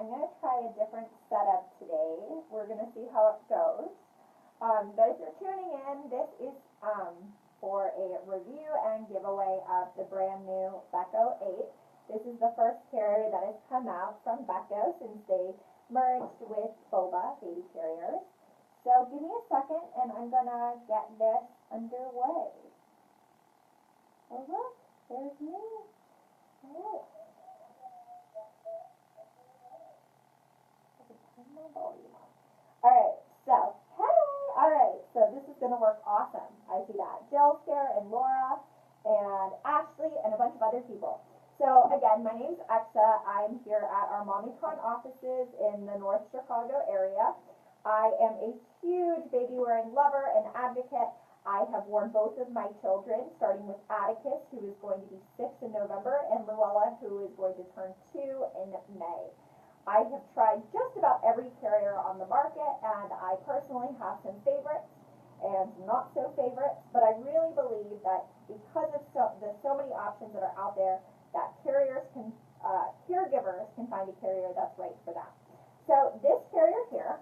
I'm going to try a different setup today. We're going to see how it goes. But if you're tuning in, this is for a review and giveaway of the brand new Beco 8. This is the first carrier that has come out from Beco since they merged with Boba baby carriers. So give me a second and I'm going to get this underway. Oh look, there's me. All right. Alright, so, hey! Alright, so this is going to work awesome. I see that. Jill's here, and Laura, and Ashley, and a bunch of other people. So, again, my name's Exa. I'm here at our MommyCon offices in the North Chicago area. I am a huge baby-wearing lover and advocate. I have worn both of my children, starting with Atticus, who is going to be 6 in November, and Luella, who is going to turn 2 in May. I have tried just about every carrier on the market, and I personally have some favorites and not so favorites, but I really believe that because of so many options that are out there, that caregivers can find a carrier that's right for them. So this carrier here,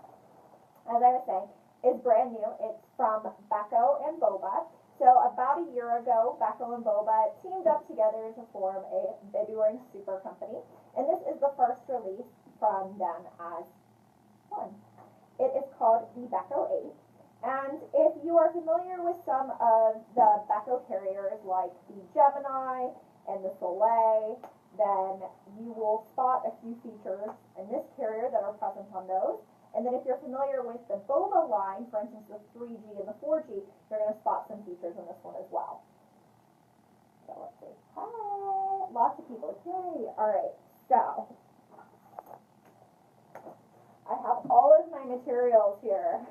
as I was saying, is brand new. It's from Beco and Boba. So about a year ago, Beco and Boba teamed up together to form a baby-wearing super company, and this is the first release from them as one. It is called the Beco 8, and if you are familiar with some of the Beco carriers like the Gemini and the Soleil, then you will spot a few features in this carrier that are present on those. And then if you're familiar with the Boba line, for instance the 3G and the 4G, you're going to spot some features in this one as well. So let's see. Hi! Lots of people. Yay! Alright, so I have all of my materials here.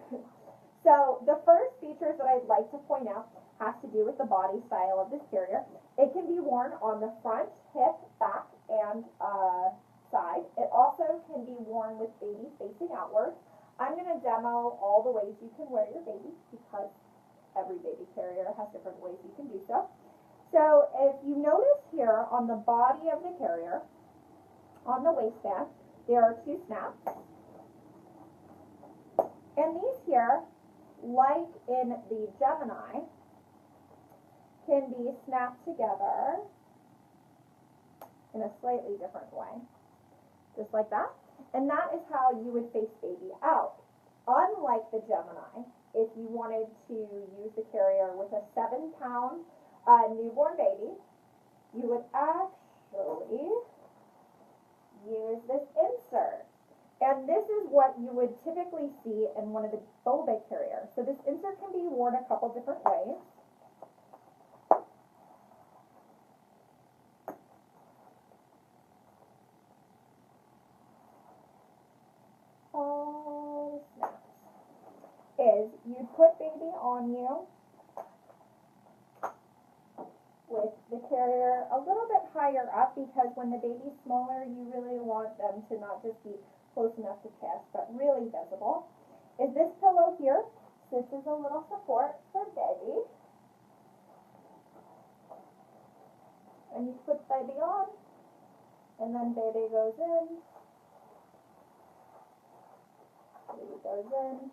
So the first features that I'd like to point out has to do with the body style of this carrier. It can be worn on the front, hip, back, and side. It also can be worn with baby facing outward. I'm going to demo all the ways you can wear your baby because every baby carrier has different ways you can do so. So if you notice here on the body of the carrier, on the waistband, there are 2 snaps. And these here, like in the Gemini, can be snapped together in a slightly different way. Just like that. And that is how you would face baby out. Unlike the Gemini, if you wanted to use the carrier with a 7-pound newborn baby, you would actually use this insert. And this is what you would typically see in one of the Boba carriers. So this insert can be worn a couple different ways. All snaps. Is you put baby on you with the carrier a little bit higher up because when the baby's smaller, you really want them to not just be close enough to kiss, but really visible. Is this pillow here? This is a little support for baby. And you put baby on, and then baby goes in. Baby goes in.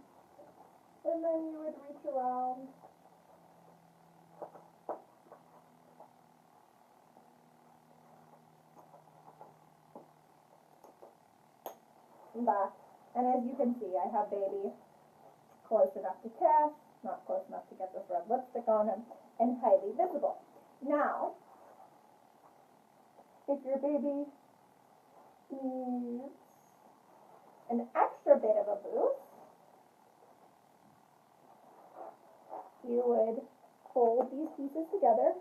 And then you would reach around. Back. And as you can see, I have baby close enough to kiss, not close enough to get this red lipstick on him, and highly visible. Now, if your baby needs an extra bit of a boost, you would fold these pieces together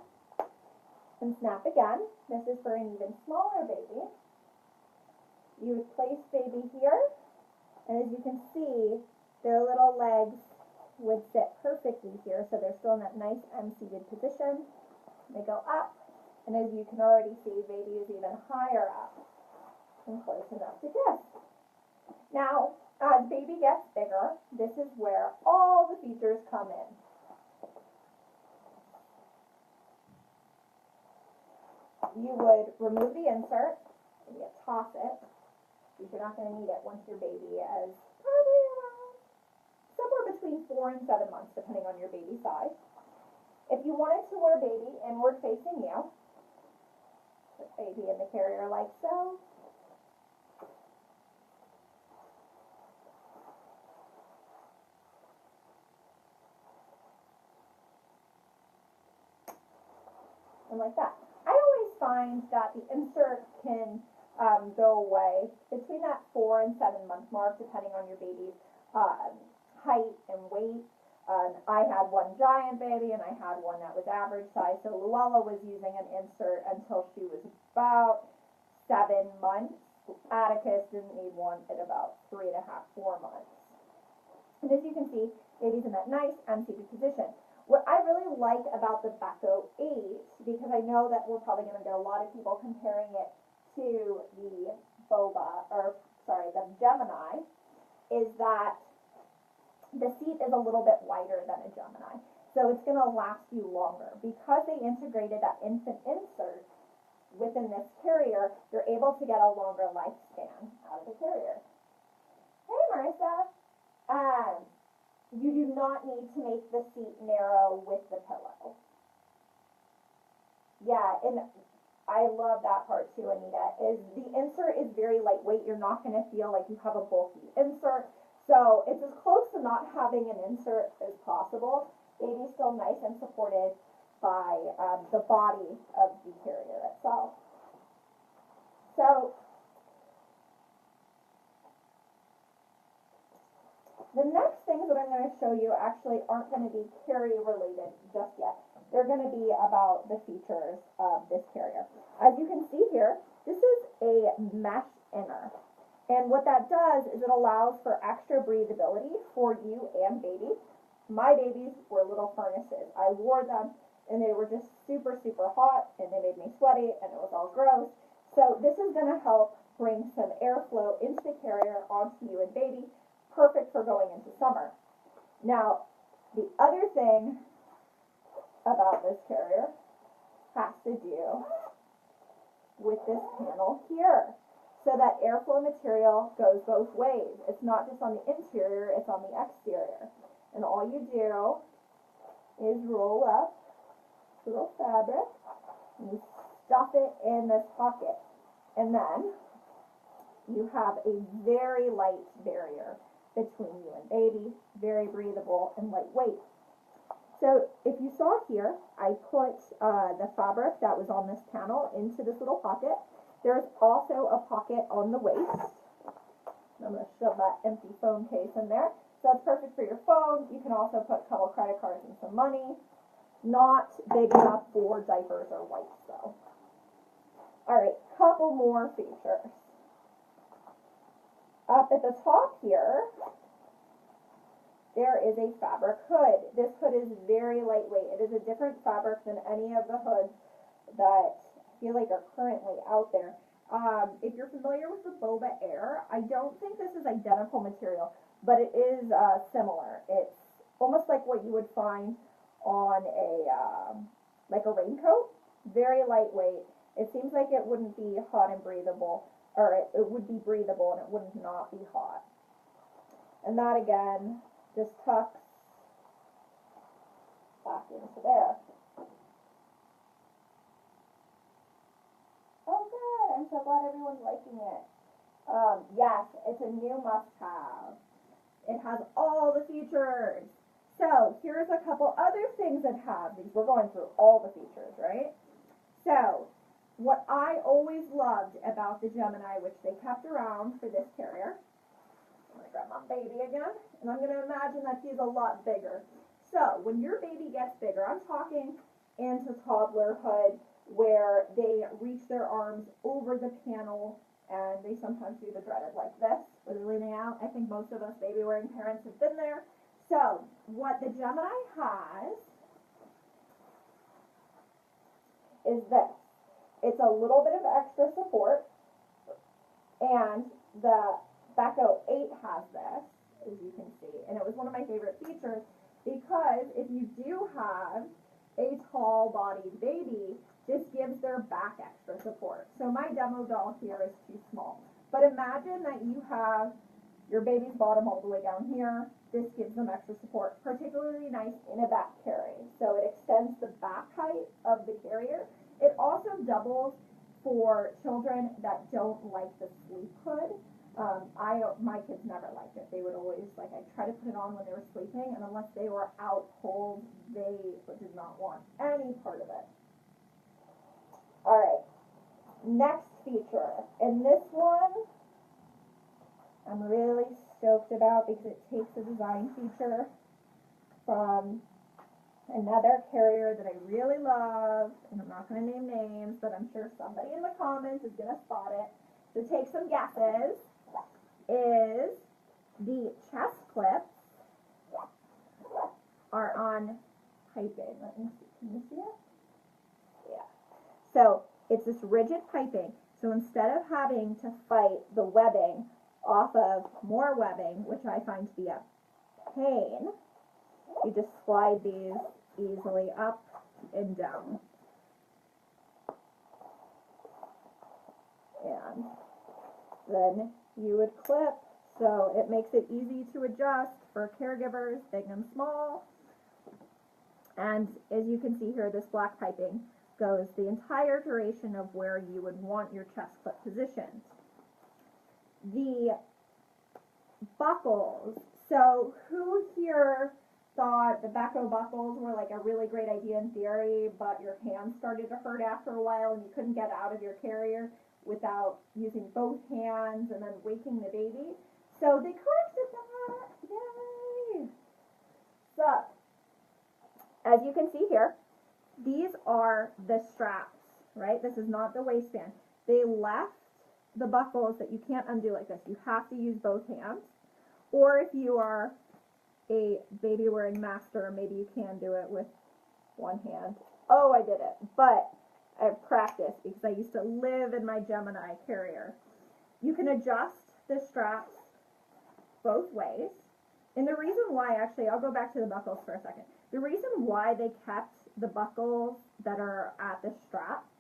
and snap again. This is for an even smaller baby. You would place baby here, and as you can see, their little legs would sit perfectly here, so they're still in that nice M-seated position. They go up, and as you can already see, baby is even higher up and close enough to kiss. Now, as baby gets bigger, this is where all the features come in. You would remove the insert, and you toss it, You're not going to need it once your baby is probably around somewhere between 4 and 7 months, depending on your baby size. If you wanted to wear baby inward facing you, put baby in the carrier like so. And like that. I always find that the insert can go away between that 4 and 7 month mark, depending on your baby's height and weight. I had one giant baby and I had one that was average size. So Luella was using an insert until she was about 7 months. Atticus didn't need one at about 3.5, 4 months. And as you can see, baby's in that nice MCP position. What I really like about the Beco 8, because I know that we're probably going to get a lot of people comparing it to the the Gemini, is that the seat is a little bit wider than a Gemini. So it's going to last you longer. Because they integrated that infant insert within this carrier, you're able to get a longer lifespan out of the carrier. Hey, Marissa. You do not need to make the seat narrow with the pillow. Yeah, and I love that part too, Anita, is the insert is very lightweight. You're not going to feel like you have a bulky insert. So it's as close to not having an insert as possible. Baby's still nice and supported by the body of the carrier itself. So the next things that I'm going to show you actually aren't going to be carrier related just yet. They're going to be about the features of this carrier. As you can see here, this is a mesh inner. And what that does is it allows for extra breathability for you and baby. My babies were little furnaces. I wore them and they were just super, super hot and they made me sweaty and it was all gross. So this is going to help bring some airflow into the carrier onto you and baby. Perfect for going into summer. Now, the other thing about this carrier has to do with this panel here. So that airflow material goes both ways. It's not just on the interior, it's on the exterior. And all you do is roll up little fabric and you stuff it in this pocket. And then you have a very light barrier between you and baby, very breathable and lightweight. So if you saw here, I put the fabric that was on this panel into this little pocket. There's also a pocket on the waist. I'm going to shove that empty phone case in there. So that's perfect for your phone. You can also put a couple credit cards and some money. Not big enough for diapers or wipes though. Alright, couple more features. Up at the top here, there is a fabric hood. This hood is very lightweight. It is a different fabric than any of the hoods that I feel like are currently out there. If you're familiar with the Boba Air, I don't think this is identical material, but it is similar. It's almost like what you would find on a like a raincoat. Very lightweight. It seems like it wouldn't be hot and breathable, or it would be breathable and it would not be hot. And that again just tucks back into there. Oh good, I'm so glad everyone's liking it. Yes, it's a new must-have. It has all the features. So here's a couple other things that have these. We're going through all the features, right? So what I always loved about the Gemini, which they kept around for this carrier, I'm going to grab my baby again, and I'm going to imagine that she's a lot bigger. So when your baby gets bigger, I'm talking into toddlerhood, where they reach their arms over the panel, and they sometimes do the dreaded like this, where they're leaning out. I think most of us baby-wearing parents have been there. So what the Gemini has is this. It's a little bit of extra support, and the Beco 8 has this, as you can see, and it was one of my favorite features because if you do have a tall-bodied baby, this gives their back extra support. So my demo doll here is too small, But imagine that you have your baby's bottom all the way down here. This gives them extra support, particularly nice in a back carry. So it extends the back height of the carrier. It also doubles for children that don't like the sleep hood. My kids never liked it. They would always, like, I try to put it on when they were sleeping, and unless they were out cold, they did not want any part of it. All right, next feature. And this one, I'm really stoked about because it takes a design feature from another carrier that I really love, and I'm not going to name names, but I'm sure somebody in the comments is going to spot it. So take some guesses. Is the chest clips are on piping. Let me see. Can you see it? Yeah. So it's this rigid piping. So instead of having to fight the webbing off of more webbing, which I find to be a pain, you just slide these easily up and down. And then you would clip, so it makes it easy to adjust for caregivers, big and small. And as you can see here, this black piping goes the entire duration of where you would want your chest clip positioned. The buckles. So who here thought the Beco buckles were like a really great idea in theory, but your hands started to hurt after a while and you couldn't get out of your carrier without using both hands and then waking the baby? So they corrected that. Yay! So, as you can see here, these are the straps, right? This is not the waistband. They left the buckles that you can't undo like this. You have to use both hands. Or if you are a baby wearing master, maybe you can do it with one hand. Oh, I did it. But I've practiced because I used to live in my Gemini carrier. You can adjust the straps both ways. And the reason why, actually, I'll go back to the buckles for a second. The reason why they kept the buckles that are at the straps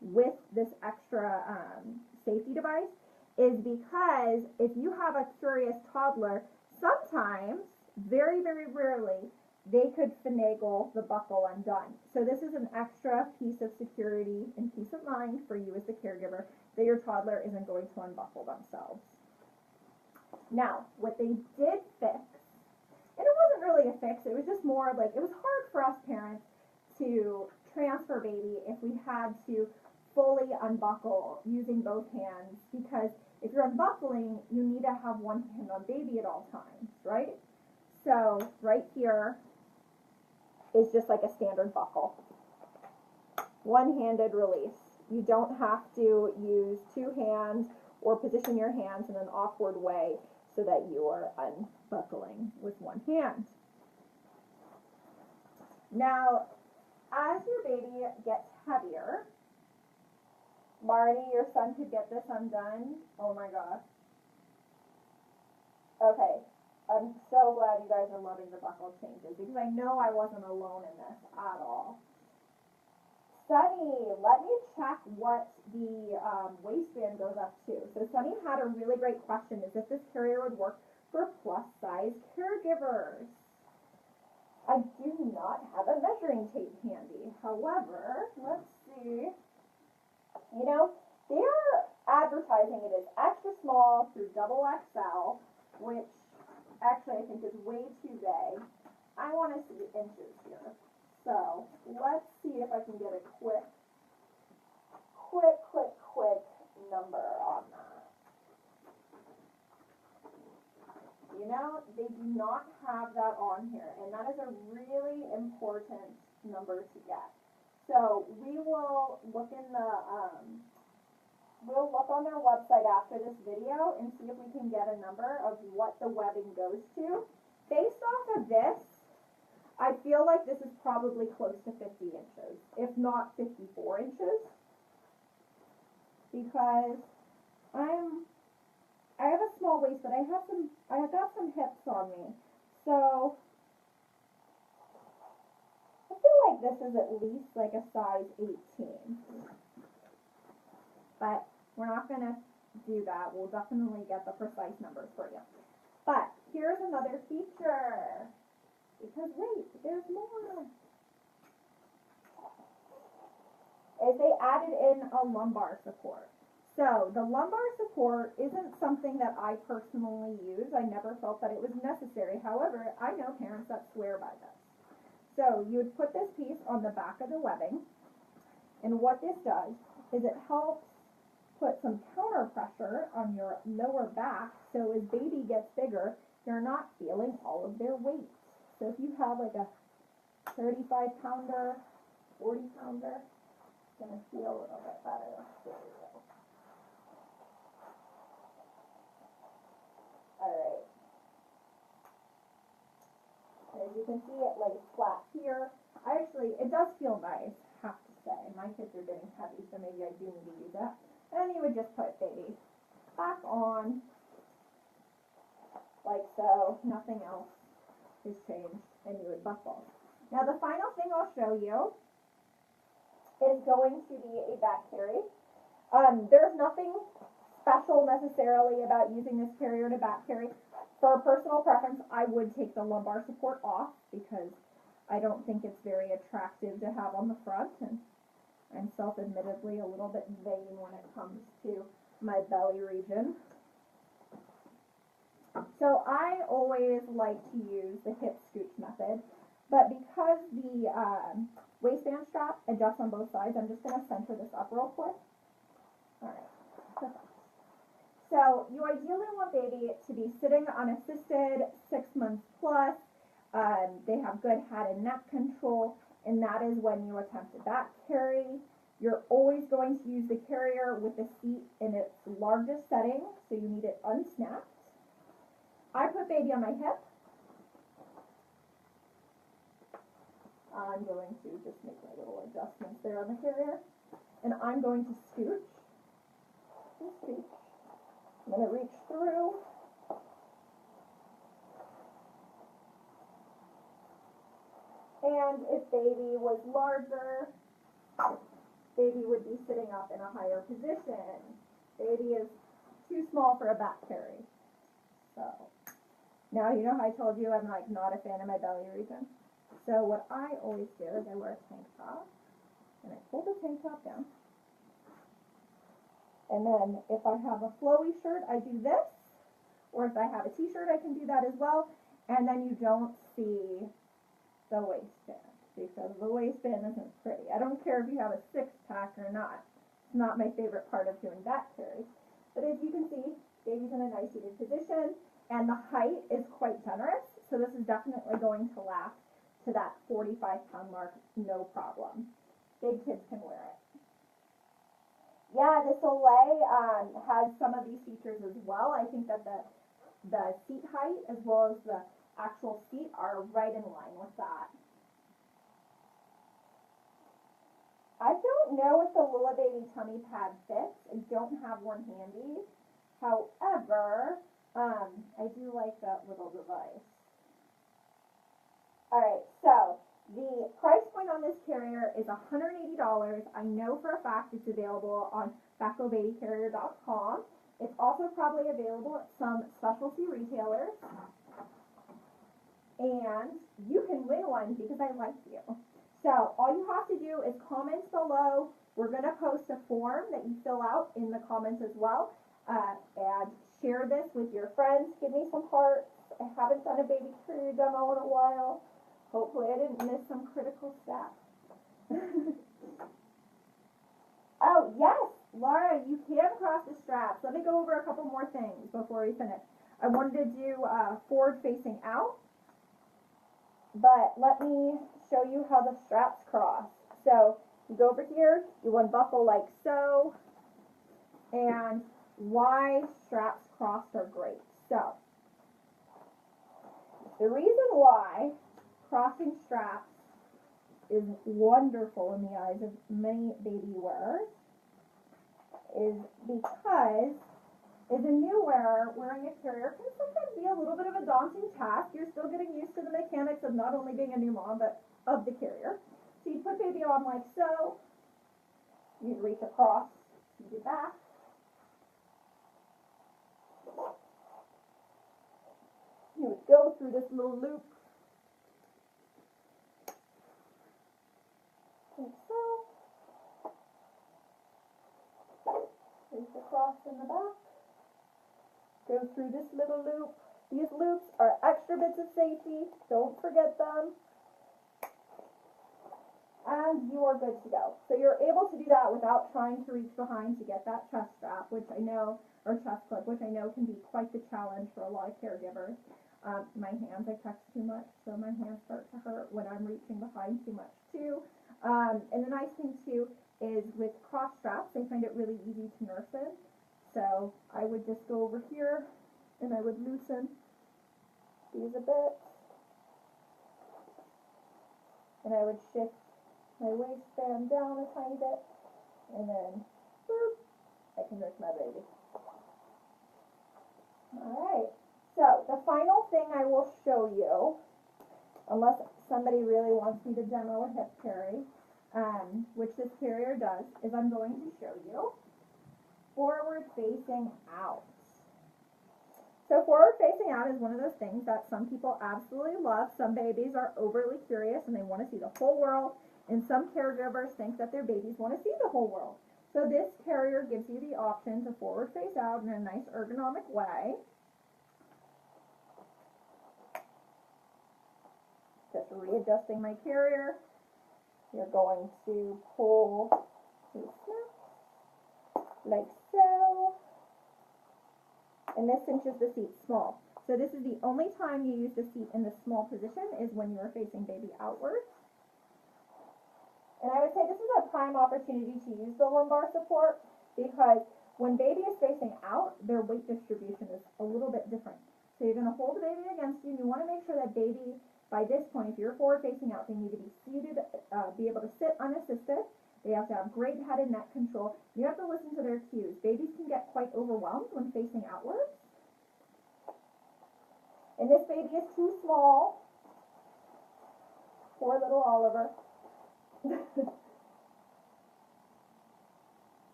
with this extra safety device is because if you have a curious toddler, sometimes, very, very rarely, they could finagle the buckle undone. So this is an extra piece of security and peace of mind for you as the caregiver that your toddler isn't going to unbuckle themselves. Now, what they did fix, and it wasn't really a fix, it was just more like, it was hard for us parents to transfer baby if we had to fully unbuckle using both hands, because if you're unbuckling, you need to have one hand on baby at all times, right? So right here is just like a standard buckle. One-handed release. You don't have to use two hands or position your hands in an awkward way so that you are unbuckling with one hand. Now, as your baby gets heavier, Marty, your son could get this undone. Oh my gosh. Okay, I'm so glad you guys are loving the buckle changes because I know I wasn't alone in this at all. Sunny, let me check what the waistband goes up to. So Sunny had a really great question, is if this carrier would work for plus-size caregivers. I do not have a measuring tape handy. However, let's see. You know, they are advertising it as extra small through XXL, which actually I think is way too big. I want to see inches here. So let's see if I can get a quick number on that. You know, they do not have that on here, and that is a really important number to get. So we will look in the, we'll look on their website after this video and see if we can get a number of what the webbing goes to. Based off of this, I feel like this is probably close to 50 inches, if not 54 inches, because I have a small waist, but I have got some hips on me, so I feel like this is at least like a size 18, but we're not gonna do that. We'll definitely get the precise numbers for you. But here's another feature. Because wait, there's more. Is they added in a lumbar support. So the lumbar support isn't something that I personally use. I never felt that it was necessary. However, I know parents that swear by this. So you would put this piece on the back of the webbing, and what this does is it helps put some counter pressure on your lower back, so as baby gets bigger, you're not feeling all of their weight. So if you have like a 35-pounder, 40-pounder, it's going to feel a little bit better. There we go. Alright. As you can see, it lays flat here. It does feel nice, I have to say. My kids are getting heavy, so maybe I do need to use it. And you would just put baby back on, like so. Nothing else has changed, and you would buckle. Now the final thing I'll show you is going to be a back carry. There's nothing special necessarily about using this carrier to back carry. For personal preference, I would take the lumbar support off because I don't think it's very attractive to have on the front, and I'm self-admittedly a little bit vain when it comes to my belly region. So I always like to use the hip scooch method, but because the waistband strap adjusts on both sides, I'm just going to center this up real quick. Alright, perfect. So you ideally want baby to be sitting unassisted, 6 months plus. They have good head and neck control, and that is when you attempt a back carry. You're always going to use the carrier with the seat in its largest setting, so you need it unsnapped. I put baby on my hip. I'm going to just make my little adjustments there on the carrier, and I'm going to scooch and scooch. I'm going to reach through. And if baby was larger, baby would be sitting up in a higher position. Baby is too small for a back carry. So, now you know how I told you I'm like not a fan of my belly region? So what I always do is I wear a tank top, and I pull the tank top down. And then if I have a flowy shirt, I do this. Or if I have a t-shirt, I can do that as well. And then you don't see the waistband, because the waistband isn't pretty. I don't care if you have a six-pack or not. It's not my favorite part of doing back carries. But as you can see, baby's in a nice seated position, and the height is quite generous. So this is definitely going to last to that 45-pound mark, no problem. Big kids can wear it. Yeah, the Soleil has some of these features as well. I think that the seat height as well as the actual seat are right in line with that. I don't know if the Lula Baby tummy pad fits. I don't have one handy. However, I do like that little device. Alright, so the price point on this carrier is $180. I know for a fact it's available on BecoBabyCarrier.com. It's also probably available at some specialty retailers. And you can win one because I like you. So all you have to do is comment below. We're going to post a form that you fill out in the comments as well. And share this with your friends. Give me some hearts. I haven't done a baby carrier demo in a while. Hopefully I didn't miss some critical steps. Oh, yes, Laura, you can cross the straps. Let me go over a couple more things before we finish. I wanted to do forward facing out, but let me show you how the straps cross. So you go over here, you unbuckle like so, and why straps crossed are great. So the reason why crossing straps is wonderful in the eyes of many baby wearers is because as a new wearer, wearing a carrier can sometimes be a little bit of a daunting task. You're still getting used to the mechanics of not only being a new mom, but of the carrier. So you put baby on like so, you'd reach across to the back, through this little loop. Like so. Reach across in the back. Go through this little loop. These loops are extra bits of safety. Don't forget them. And you are good to go. So you're able to do that without trying to reach behind to get that chest strap, which I know, or chest clip, which I know can be quite the challenge for a lot of caregivers. My hands, I touch too much, so my hands start to hurt when I'm reaching behind too much too. And the nice thing too is with cross straps, I find it really easy to nurse in. So I would just go over here and I would loosen these a bit. And I would shift my waistband down a tiny bit, and then boop, I can nurse my baby. Alright, so the final thing I will show you, unless somebody really wants me to demo a hip carry, which this carrier does, is I'm going to show you forward facing out. So forward facing out is one of those things that some people absolutely love. Some babies are overly curious and they want to see the whole world. And some caregivers think that their babies want to see the whole world. So this carrier gives you the option to forward face out in a nice ergonomic way. Just readjusting my carrier. You're going to pull these snaps like so. And this cinches the seat small. So this is the only time you use the seat in the small position is when you are facing baby outwards. And I would say this is a prime opportunity to use the lumbar support because when baby is facing out, their weight distribution is a little bit different. So you're going to hold the baby against you, and you want to make sure that baby, by this point, if you're forward facing out, they need to be seated, be able to sit unassisted. They have to have great head and neck control. You have to listen to their cues. Babies can get quite overwhelmed when facing outwards. And this baby is too small. Poor little Oliver.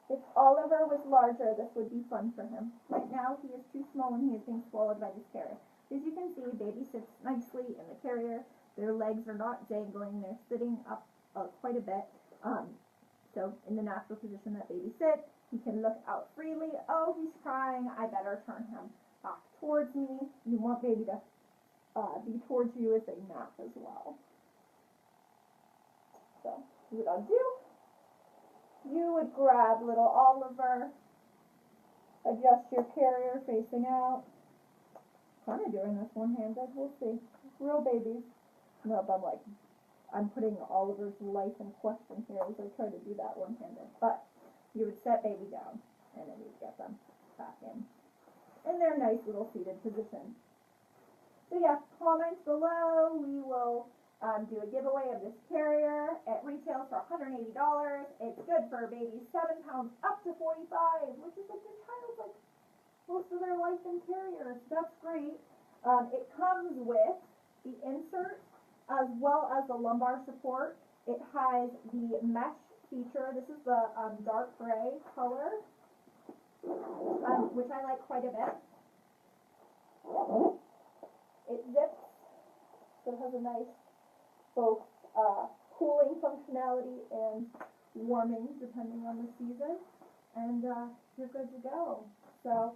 If Oliver was larger, this would be fun for him. Right now, he is too small and he is being swallowed by this carrier. As you can see, baby sits nicely in the carrier. Their legs are not dangling. They're sitting up quite a bit. So in the natural position that baby sits, he can look out freely. Oh, he's crying. I better turn him back towards me. You want baby to be towards you as they nap as well. So what I'll do, you would grab little Oliver, adjust your carrier facing out. Kind of doing this one-handed, we'll see. Real babies. Nope, I'm putting Oliver's life in question here as I try to do that one-handed. But you would set baby down, and then you'd get them back in their nice little seated position. So yeah, comments below. We will do a giveaway of this carrier. It retails for $180. It's good for babies 7 pounds up to 45, which is like your child's like most of their life in carriers. That's great. It comes with the insert as well as the lumbar support. It has the mesh feature. This is the dark gray color, which I like quite a bit. It zips, so it has a nice both cooling functionality and warming depending on the season, and you're good to go. So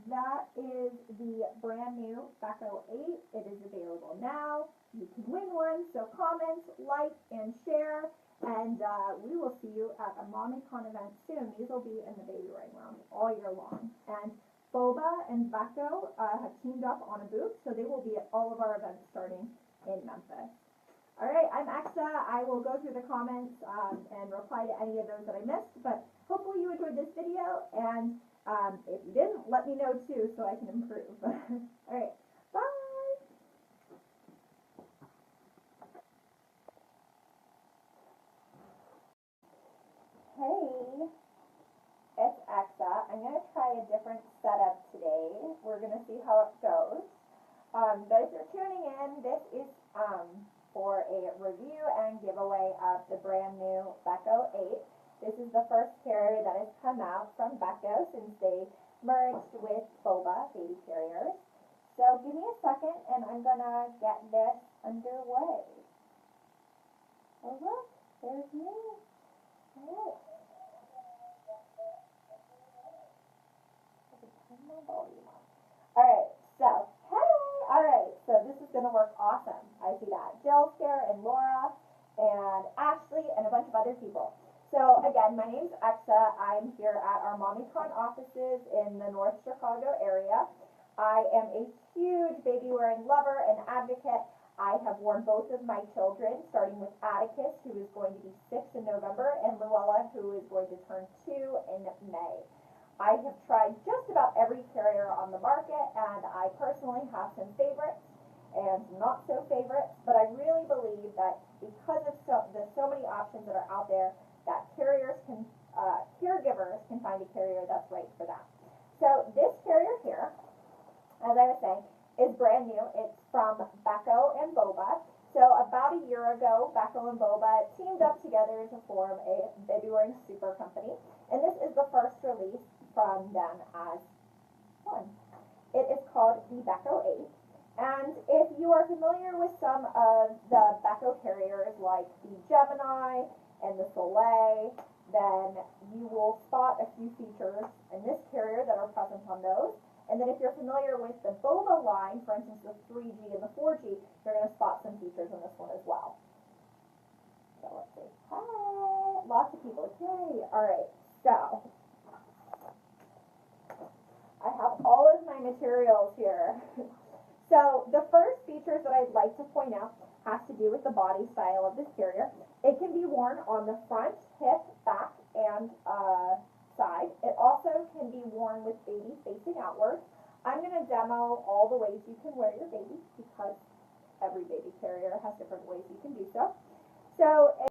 that is the brand new Beco 8. It is available now. You can win one, so comment, like, and share, and we will see you at a MommyCon event soon. These will be in the baby ring room all year long. And Boba and Beco have teamed up on a booth, so they will be at all of our events starting in Memphis. All right, I'm Exa. I will go through the comments and reply to any of those that I missed, but hopefully you enjoyed this video, and if you didn't, let me know too so I can improve. All right, bye! Hey, it's Exa. I'm going to try a different setup today. We're going to see how it goes. But if you're tuning in, this is for a review and giveaway of the brand new Beco 8. This is the the first carrier that has come out from Beco since they merged with Boba baby carriers. So give me a second and I'm gonna get this underway. Oh look, there's me. Alright. Turn my volume on. Alright, so hey! Alright, so this is gonna work awesome. I see that. Jill's here and Laura and Ashley and a bunch of other people. So again, my name's Exa. I'm here at our MommyCon offices in the North Chicago area. I am a huge baby wearing lover and advocate. I have worn both of my children, starting with Atticus, who is going to be 6 in November, and Luella, who is going to turn 2 in May. I have tried just about every carrier on the market, and I personally have some favorites and not so favorites, but I really believe that because of so many options that are out there, that caregivers can find a carrier that's right for them. So this carrier here, as I was saying, is brand new. It's from Beco and Boba. So about a year ago, Beco and Boba teamed up together to form a baby wearing super company, and this is the first release from them as one. It is called the Beco 8. And if you are familiar with some of the Beco carriers like the Gemini and the Soleil, then you will spot a few features in this carrier that are present on those. And then if you're familiar with the Boba line, for instance the 3G and the 4G, you're going to spot some features in this one as well. So let's see. Hi! Lots of people. Yay! Alright, so I have all of my materials here. So the first features that I'd like to point out has to do with the body style of this carrier. It can be worn on the front, hip, back, and side. It also can be worn with baby facing outward. I'm going to demo all the ways you can wear your baby because every baby carrier has different ways you can do so. So